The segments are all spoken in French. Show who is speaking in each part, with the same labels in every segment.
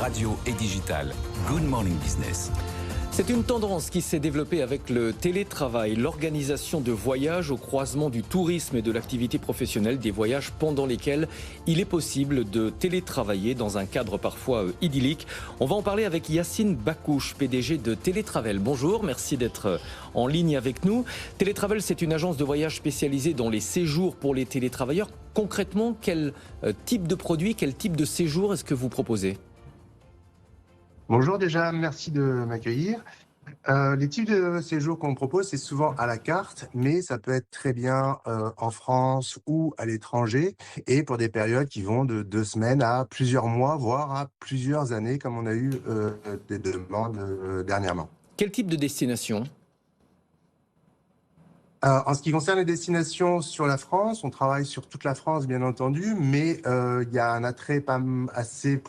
Speaker 1: radio et digital. Good Morning Business.
Speaker 2: C'est une tendance qui s'est développée avec le télétravail, l'organisation de voyages au croisement du tourisme et de l'activité professionnelle, des voyages pendant lesquels il est possible de télétravailler dans un cadre parfois idyllique. On va en parler avec Yacine Bakouche, PDG de Télétravel. Bonjour, merci d'être en ligne avec nous. Télétravel, c'est une agence de voyage spécialisée dans les séjours pour les télétravailleurs. Concrètement, quel type de produit, quel type de séjour est-ce que vous proposez ?
Speaker 3: Bonjour déjà, merci de m'accueillir. Les types de séjours qu'on propose, c'est souvent à la carte, mais ça peut être très bien en France ou à l'étranger, et pour des périodes qui vont de 2 semaines à plusieurs mois, voire à plusieurs années, comme on a eu des demandes dernièrement.
Speaker 2: Quel type de destination ?
Speaker 3: En ce qui concerne les destinations sur la France, on travaille sur toute la France, bien entendu, mais il y a un attrait assez...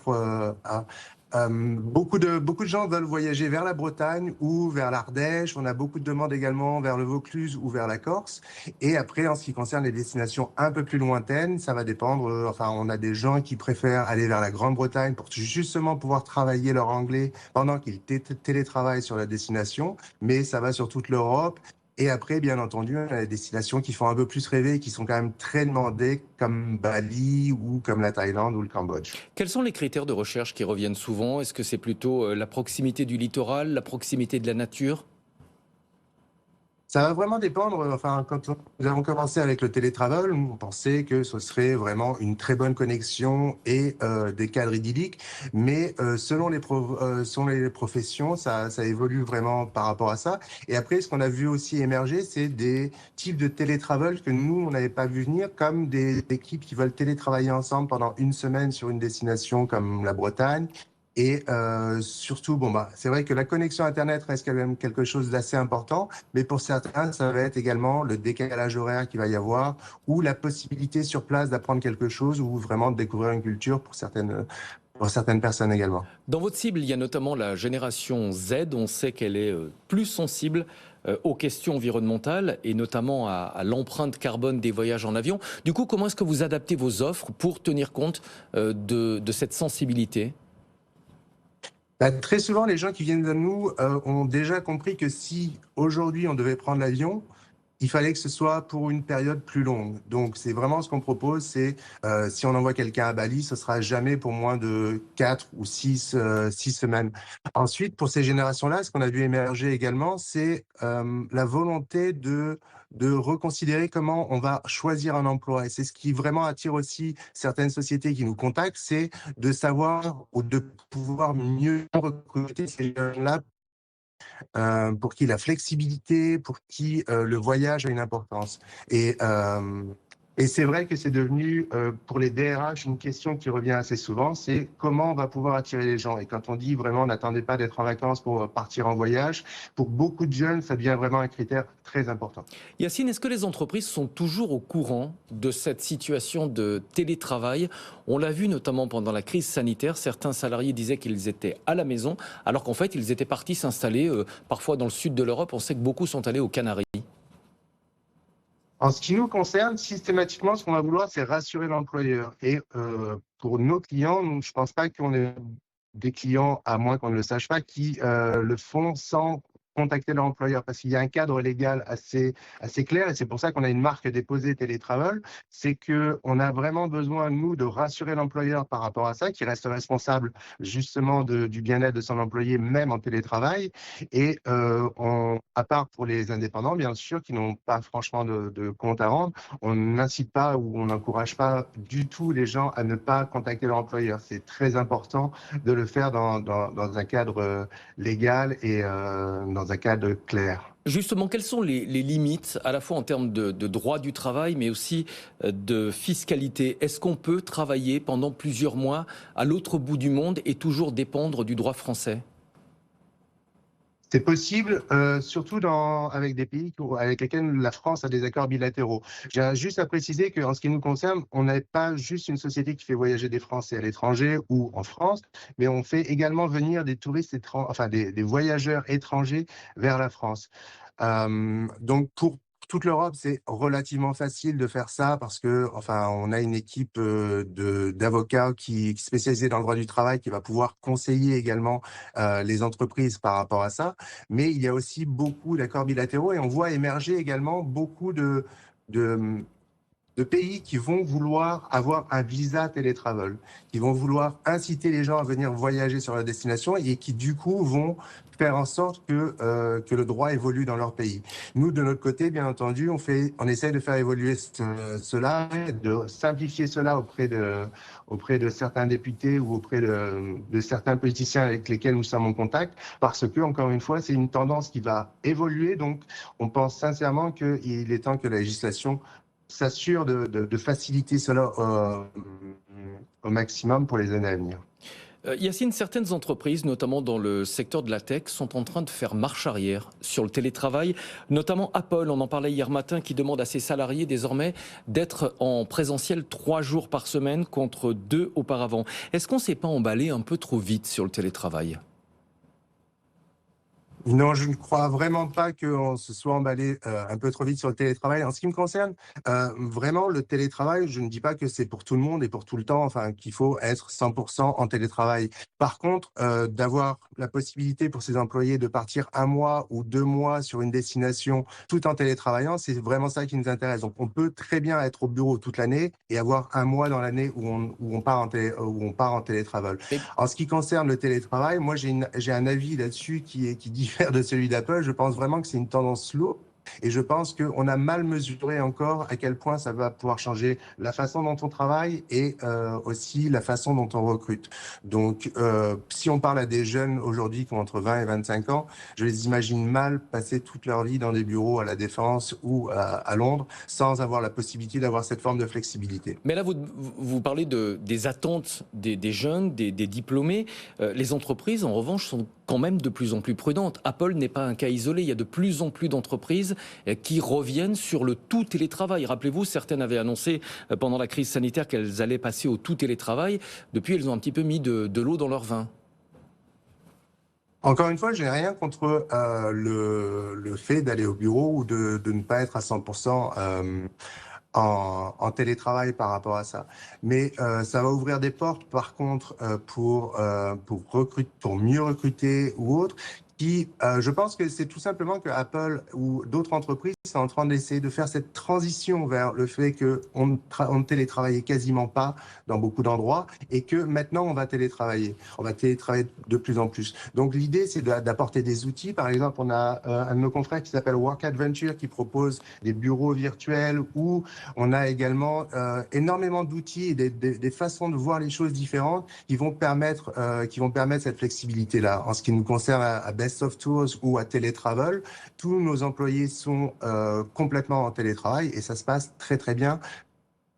Speaker 3: beaucoup de gens veulent voyager vers la Bretagne ou vers l'Ardèche. On a beaucoup de demandes également vers le Vaucluse ou vers la Corse. Et après, en ce qui concerne les destinations un peu plus lointaines, ça va dépendre. On a des gens qui préfèrent aller vers la Grande-Bretagne pour justement pouvoir travailler leur anglais pendant qu'ils télétravaillent sur la destination. Mais ça va sur toute l'Europe. Et après, bien entendu, on a des destinations qui font un peu plus rêver et qui sont quand même très demandées, comme Bali ou comme la Thaïlande ou le Cambodge.
Speaker 2: Quels sont les critères de recherche qui reviennent souvent ? Est-ce que c'est plutôt la proximité du littoral, la proximité de la nature ?
Speaker 3: Ça va vraiment dépendre. Quand nous avons commencé avec le télétravel, on pensait que ce serait vraiment une très bonne connexion et des cadres idylliques. Mais selon les professions, ça évolue vraiment par rapport à ça. Et après, ce qu'on a vu aussi émerger, c'est des types de télétravel que nous, on n'avait pas vu venir, comme des équipes qui veulent télétravailler ensemble pendant une semaine sur une destination comme la Bretagne. Et surtout, c'est vrai que la connexion Internet reste quand même quelque chose d'assez important, mais pour certains, ça va être également le décalage horaire qu'il va y avoir, ou la possibilité sur place d'apprendre quelque chose, ou vraiment de découvrir une culture pour certaines personnes également.
Speaker 2: Dans votre cible, il y a notamment la génération Z. On sait qu'elle est plus sensible aux questions environnementales et notamment à l'empreinte carbone des voyages en avion. Du coup, comment est-ce que vous adaptez vos offres pour tenir compte de cette sensibilité ?
Speaker 3: Très souvent, les gens qui viennent à nous ont déjà compris que si aujourd'hui on devait prendre l'avion, il fallait que ce soit pour une période plus longue. Donc, c'est vraiment ce qu'on propose, c'est si on envoie quelqu'un à Bali, ce sera jamais pour moins de 4 ou 6 semaines. Ensuite, pour ces générations-là, ce qu'on a vu émerger également, c'est la volonté de reconsidérer comment on va choisir un emploi. Et c'est ce qui vraiment attire aussi certaines sociétés qui nous contactent, c'est de savoir ou de pouvoir mieux recruter ces jeunes-là pour qui la flexibilité, pour qui le voyage a une importance. Et c'est vrai que c'est devenu, pour les DRH, une question qui revient assez souvent, c'est comment on va pouvoir attirer les gens. Et quand on dit vraiment, n'attendez pas d'être en vacances pour partir en voyage, pour beaucoup de jeunes, ça devient vraiment un critère très important.
Speaker 2: Yacine, est-ce que les entreprises sont toujours au courant de cette situation de télétravail ? On l'a vu notamment pendant la crise sanitaire, certains salariés disaient qu'ils étaient à la maison, alors qu'en fait, ils étaient partis s'installer parfois dans le sud de l'Europe. On sait que beaucoup sont allés aux Canaries.
Speaker 3: En ce qui nous concerne, systématiquement, ce qu'on va vouloir, c'est rassurer l'employeur. Et pour nos clients, je ne pense pas qu'on ait des clients, à moins qu'on ne le sache pas, qui le font sans contacter leur employeur, parce qu'il y a un cadre légal assez clair, et c'est pour ça qu'on a une marque déposée Télétravel, c'est qu'on a vraiment besoin, nous, de rassurer l'employeur par rapport à ça, qui reste responsable justement du bien-être de son employé, même en télétravail. Et à part pour les indépendants, bien sûr, qui n'ont pas franchement de compte à rendre, on n'incite pas ou on n'encourage pas du tout les gens à ne pas contacter leur employeur. C'est très important de le faire dans un cadre légal et dans un cadre clair.
Speaker 2: Justement, quelles sont les limites, à la fois en termes de droit du travail, mais aussi de fiscalité ? Est-ce qu'on peut travailler pendant plusieurs mois à l'autre bout du monde et toujours dépendre du droit français ?
Speaker 3: C'est possible, surtout avec des pays avec lesquels la France a des accords bilatéraux. J'ai juste à préciser qu'en ce qui nous concerne, on n'est pas juste une société qui fait voyager des Français à l'étranger ou en France, mais on fait également venir des touristes des voyageurs étrangers vers la France. Donc, pour toute l'Europe, c'est relativement facile de faire ça parce que, enfin, on a une équipe d'avocats qui est spécialisée dans le droit du travail qui va pouvoir conseiller également les entreprises par rapport à ça. Mais il y a aussi beaucoup d'accords bilatéraux et on voit émerger également beaucoup de, de pays qui vont vouloir avoir un visa télétravel, qui vont vouloir inciter les gens à venir voyager sur leur destination et qui, du coup, vont faire en sorte que le droit évolue dans leur pays. Nous, de notre côté, bien entendu, on essaie de faire évoluer cela, de simplifier cela auprès de certains députés ou auprès de certains politiciens avec lesquels nous sommes en contact, parce que, encore une fois, c'est une tendance qui va évoluer. Donc, on pense sincèrement qu'il est temps que la législation s'assure de faciliter cela au maximum pour les années à venir.
Speaker 2: Yacine, certaines entreprises, notamment dans le secteur de la tech, sont en train de faire marche arrière sur le télétravail, notamment Apple, on en parlait hier matin, qui demande à ses salariés désormais d'être en présentiel 3 jours par semaine contre 2 auparavant. Est-ce qu'on ne s'est pas emballé un peu trop vite sur le télétravail ?
Speaker 3: Non, je ne crois vraiment pas qu'on se soit emballé un peu trop vite sur le télétravail. En ce qui me concerne, vraiment, le télétravail, je ne dis pas que c'est pour tout le monde et pour tout le temps, enfin, qu'il faut être 100% en télétravail. Par contre, d'avoir la possibilité pour ses employés de partir 1 mois ou 2 mois sur une destination tout en télétravaillant, c'est vraiment ça qui nous intéresse. Donc, on peut très bien être au bureau toute l'année et avoir 1 mois dans l'année où on part en télétravail. En ce qui concerne le télétravail, moi, j'ai un avis là-dessus qui diffère de celui d'Apple. Je pense vraiment que c'est une tendance lourde. Et je pense qu'on a mal mesuré encore à quel point ça va pouvoir changer la façon dont on travaille et aussi la façon dont on recrute. Donc, si on parle à des jeunes aujourd'hui qui ont entre 20 et 25 ans, je les imagine mal passer toute leur vie dans des bureaux à La Défense ou à Londres sans avoir la possibilité d'avoir cette forme de flexibilité.
Speaker 2: Mais là, vous parlez des attentes des jeunes, des diplômés. Les entreprises, en revanche, sont quand même de plus en plus prudentes. Apple n'est pas un cas isolé. Il y a de plus en plus d'entreprises qui reviennent sur le tout télétravail. Rappelez-vous, certaines avaient annoncé pendant la crise sanitaire qu'elles allaient passer au tout télétravail. Depuis, elles ont un petit peu mis de l'eau dans leur vin.
Speaker 3: Encore une fois, je n'ai rien contre le fait d'aller au bureau ou de ne pas être à 100% en télétravail par rapport à ça. Mais ça va ouvrir des portes, par contre, pour mieux recruter ou autre. Je pense que c'est tout simplement que Apple ou d'autres entreprises sont en train d'essayer de faire cette transition vers le fait qu'on ne télétravaillait quasiment pas dans beaucoup d'endroits et que maintenant on va télétravailler. On va télétravailler de plus en plus. Donc l'idée, c'est d'apporter des outils. Par exemple, on a un de nos confrères qui s'appelle Work Adventure qui propose des bureaux virtuels où on a également énormément d'outils et des façons de voir les choses différentes qui vont permettre cette flexibilité-là. En ce qui nous concerne à Best of Tours ou à Télétravel, tous nos employés sont complètement en télétravail et ça se passe très très bien,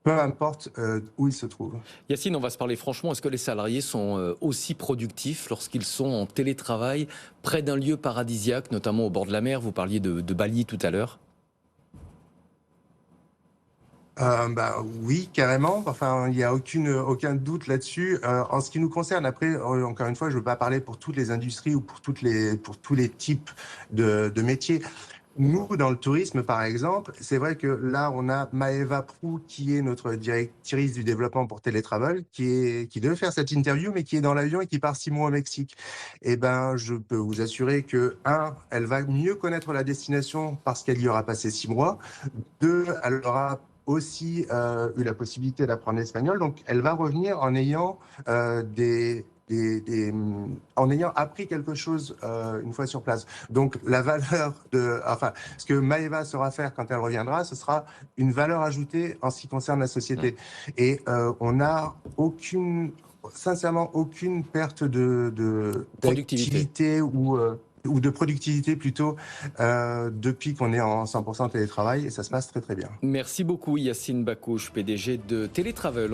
Speaker 3: peu importe où ils se trouvent.
Speaker 2: Yacine, on va se parler franchement. Est-ce que les salariés sont aussi productifs lorsqu'ils sont en télétravail près d'un lieu paradisiaque, notamment au bord de la mer? Vous parliez de Bali tout à l'heure.
Speaker 3: Oui, carrément. Enfin, il n'y a aucun doute là-dessus. En ce qui nous concerne, après, encore une fois, je ne veux pas parler pour toutes les industries ou pour tous les types de métiers. Nous, dans le tourisme, par exemple, c'est vrai que là, on a Maëva Prou, qui est notre directrice du développement pour Télétravel, qui devait faire cette interview, mais qui est dans l'avion et qui part 6 mois au Mexique. Eh ben, je peux vous assurer que, 1, elle va mieux connaître la destination parce qu'elle y aura passé 6 mois. 2, elle aura aussi eu la possibilité d'apprendre l'espagnol. Donc, elle va revenir en ayant en ayant appris quelque chose une fois sur place. Donc, la valeur ce que Maëva saura faire quand elle reviendra, ce sera une valeur ajoutée en ce qui concerne la société. Et on n'a sincèrement aucune perte d'activité ou de productivité plutôt depuis qu'on est en 100% télétravail et ça se passe très très bien.
Speaker 2: Merci beaucoup Yacine Bakouche, PDG de Télétravel.